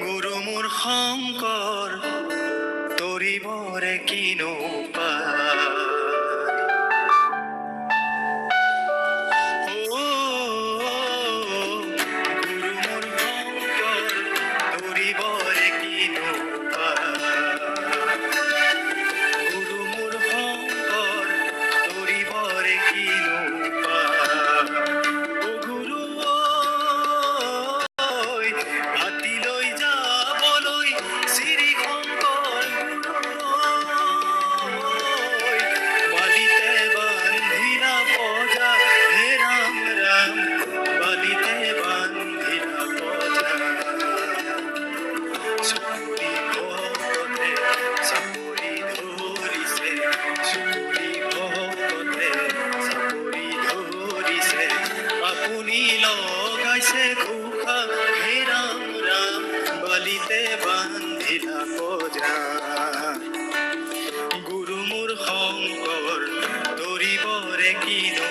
গুৰু মোৰ শংকৰ তৰিবৰে কিনো আপুনি লগাইছে ঘোষা হে ৰাম ৰাম বালিতে বান্ধিলা পজা গুৰু মোৰ শংকৰ তৰিবৰে কিনো